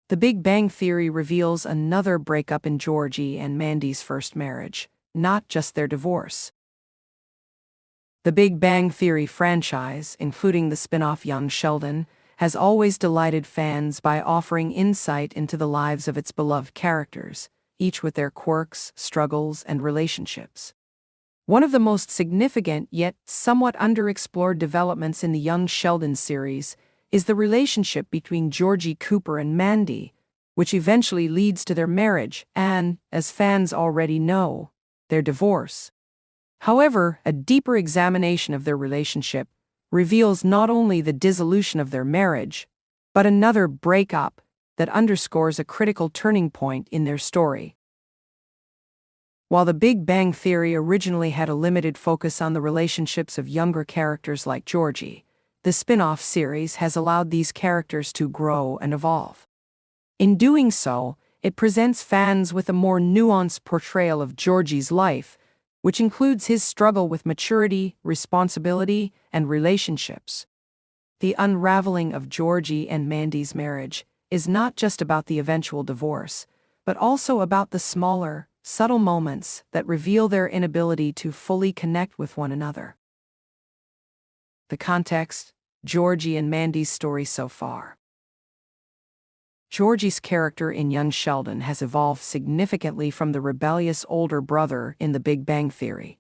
The Big Bang Theory reveals another breakup in Georgie and Mandy's first marriage, not just their divorce. The Big Bang Theory franchise, including the spin-off Young Sheldon, has always delighted fans by offering insight into the lives of its beloved characters, each with their quirks, struggles, and relationships. One of the most significant yet somewhat underexplored developments in the Young Sheldon series is the relationship between Georgie Cooper and Mandy, which eventually leads to their marriage and, as fans already know, their divorce. However, a deeper examination of their relationship reveals not only the dissolution of their marriage, but another breakup that underscores a critical turning point in their story. While The Big Bang Theory originally had a limited focus on the relationships of younger characters like Georgie, the spin-off series has allowed these characters to grow and evolve. In doing so, it presents fans with a more nuanced portrayal of Georgie's life, which includes his struggle with maturity, responsibility, and relationships. The unraveling of Georgie and Mandy's marriage is not just about the eventual divorce, but also about the smaller, subtle moments that reveal their inability to fully connect with one another. The context: Georgie and Mandy's story so far. Georgie's character in Young Sheldon has evolved significantly from the rebellious older brother in The Big Bang Theory.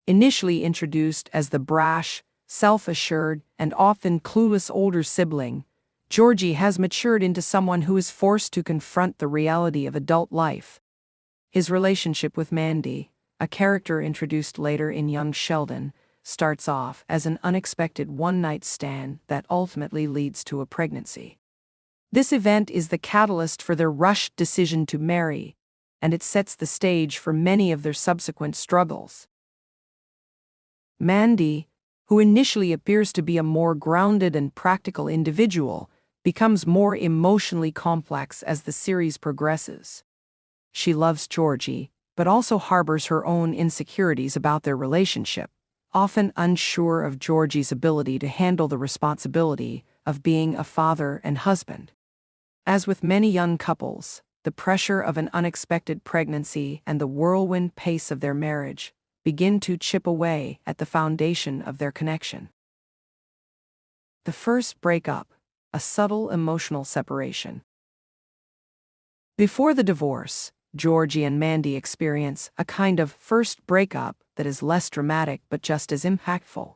Initially introduced as the brash, self-assured, and often clueless older sibling, Georgie has matured into someone who is forced to confront the reality of adult life. His relationship with Mandy, a character introduced later in Young Sheldon, starts off as an unexpected one-night stand that ultimately leads to a pregnancy. This event is the catalyst for their rushed decision to marry, and it sets the stage for many of their subsequent struggles. Mandy, who initially appears to be a more grounded and practical individual, becomes more emotionally complex as the series progresses. She loves Georgie, but also harbors her own insecurities about their relationship, often unsure of Georgie's ability to handle the responsibility of being a father and husband. As with many young couples, the pressure of an unexpected pregnancy and the whirlwind pace of their marriage begin to chip away at the foundation of their connection. The first breakup, a subtle emotional separation. Before the divorce, Georgie and Mandy experience a kind of first breakup that is less dramatic but just as impactful.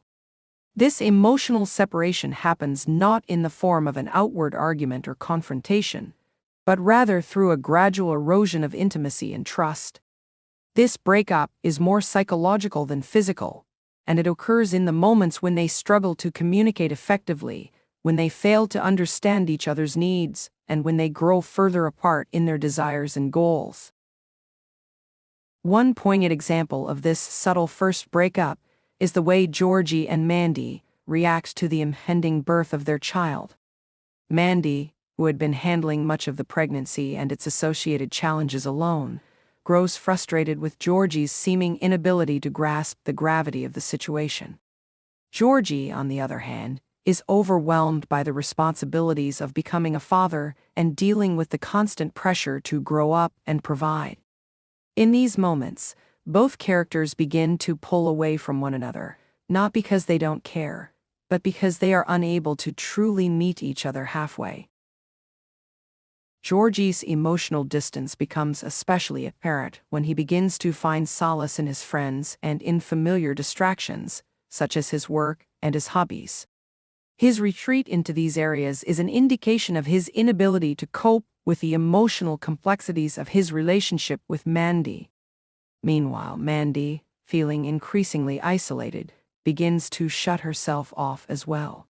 This emotional separation happens not in the form of an outward argument or confrontation, but rather through a gradual erosion of intimacy and trust. This breakup is more psychological than physical, and it occurs in the moments when they struggle to communicate effectively, when they fail to understand each other's needs, and when they grow further apart in their desires and goals. One poignant example of this subtle first breakup is the way Georgie and Mandy react to the impending birth of their child. Mandy, who had been handling much of the pregnancy and its associated challenges alone, grows frustrated with Georgie's seeming inability to grasp the gravity of the situation. Georgie, on the other hand, is overwhelmed by the responsibilities of becoming a father and dealing with the constant pressure to grow up and provide. In these moments, both characters begin to pull away from one another, not because they don't care, but because they are unable to truly meet each other halfway. Georgie's emotional distance becomes especially apparent when he begins to find solace in his friends and in familiar distractions, such as his work and his hobbies. His retreat into these areas is an indication of his inability to cope with the emotional complexities of his relationship with Mandy. Meanwhile, Mandy, feeling increasingly isolated, begins to shut herself off as well.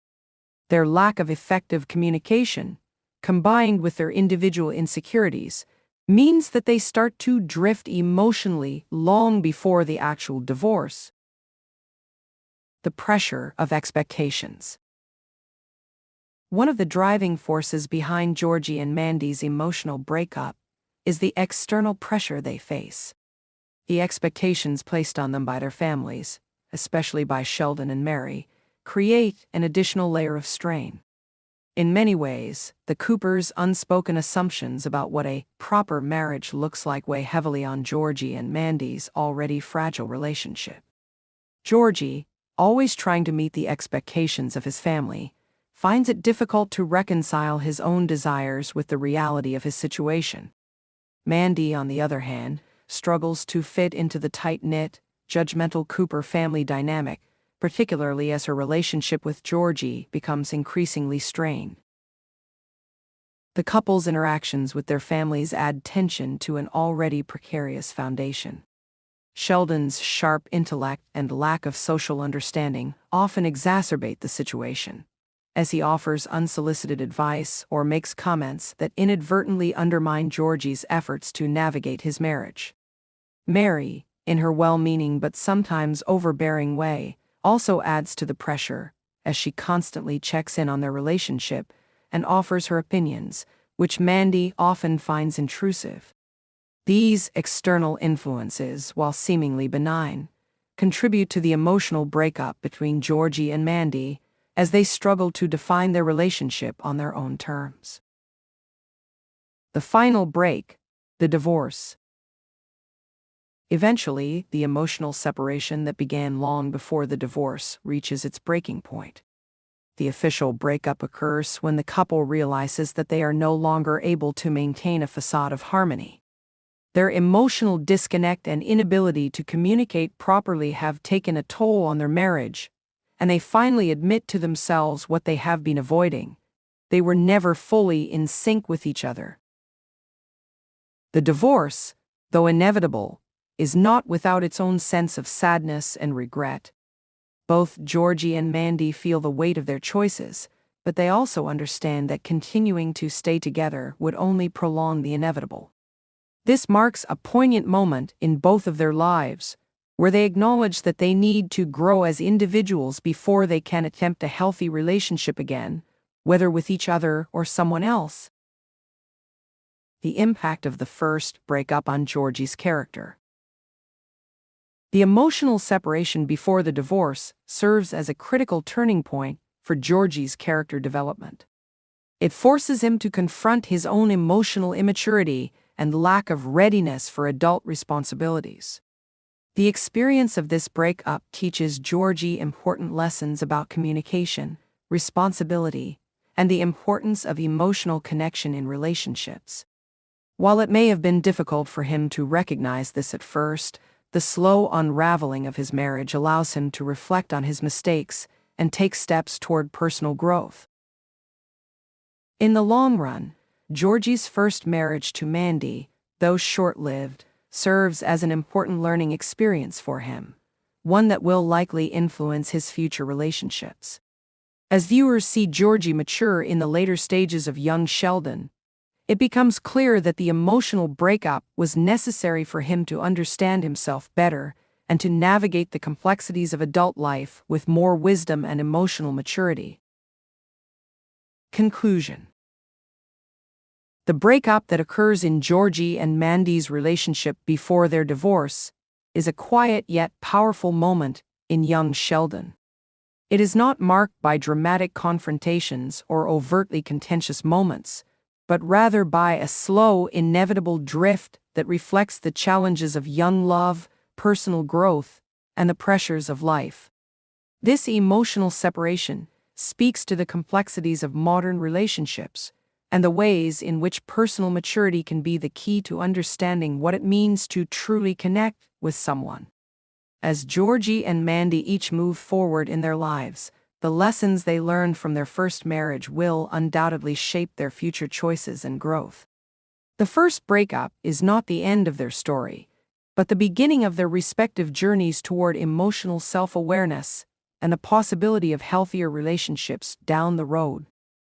Their lack of effective communication, combined with their individual insecurities, means that they start to drift emotionally long before the actual divorce. The pressure of expectations. One of the driving forces behind Georgie and Mandy's emotional breakup is the external pressure they face. The expectations placed on them by their families, especially by Sheldon and Mary, create an additional layer of strain. In many ways, the Coopers' unspoken assumptions about what a proper marriage looks like weigh heavily on Georgie and Mandy's already fragile relationship. Georgie, always trying to meet the expectations of his family, finds it difficult to reconcile his own desires with the reality of his situation. Mandy, on the other hand, struggles to fit into the tight-knit, judgmental Cooper family dynamic, particularly as her relationship with Georgie becomes increasingly strained. The couple's interactions with their families add tension to an already precarious foundation. Sheldon's sharp intellect and lack of social understanding often exacerbate the situation, as he offers unsolicited advice or makes comments that inadvertently undermine Georgie's efforts to navigate his marriage. Mary, in her well-meaning but sometimes overbearing way, also adds to the pressure, as she constantly checks in on their relationship and offers her opinions, which Mandy often finds intrusive. These external influences, while seemingly benign, contribute to the emotional breakup between Georgie and Mandy as they struggle to define their relationship on their own terms. The final break, the divorce. Eventually, the emotional separation that began long before the divorce reaches its breaking point. The official breakup occurs when the couple realizes that they are no longer able to maintain a facade of harmony. Their emotional disconnect and inability to communicate properly have taken a toll on their marriage, and they finally admit to themselves what they have been avoiding. They were never fully in sync with each other. The divorce, though inevitable, is not without its own sense of sadness and regret. Both Georgie and Mandy feel the weight of their choices, but they also understand that continuing to stay together would only prolong the inevitable. This marks a poignant moment in both of their lives, where they acknowledge that they need to grow as individuals before they can attempt a healthy relationship again, whether with each other or someone else. The impact of the first breakup on Georgie's character. The emotional separation before the divorce serves as a critical turning point for Georgie's character development. It forces him to confront his own emotional immaturity and lack of readiness for adult responsibilities. The experience of this breakup teaches Georgie important lessons about communication, responsibility, and the importance of emotional connection in relationships. While it may have been difficult for him to recognize this at first, the slow unraveling of his marriage allows him to reflect on his mistakes and take steps toward personal growth. In the long run, Georgie's first marriage to Mandy, though short-lived, serves as an important learning experience for him, one that will likely influence his future relationships. As viewers see Georgie mature in the later stages of young Sheldon, it becomes clear that the emotional breakup was necessary for him to understand himself better and to navigate the complexities of adult life with more wisdom and emotional maturity. Conclusion. The breakup that occurs in Georgie and Mandy's relationship before their divorce is a quiet yet powerful moment in young Sheldon. It is not marked by dramatic confrontations or overtly contentious moments, but rather by a slow, inevitable drift that reflects the challenges of young love, personal growth, and the pressures of life. This emotional separation speaks to the complexities of modern relationships and the ways in which personal maturity can be the key to understanding what it means to truly connect with someone. As Georgie and Mandy each move forward in their lives, the lessons they learned from their first marriage will undoubtedly shape their future choices and growth. The first breakup is not the end of their story, but the beginning of their respective journeys toward emotional self-awareness and the possibility of healthier relationships down the road.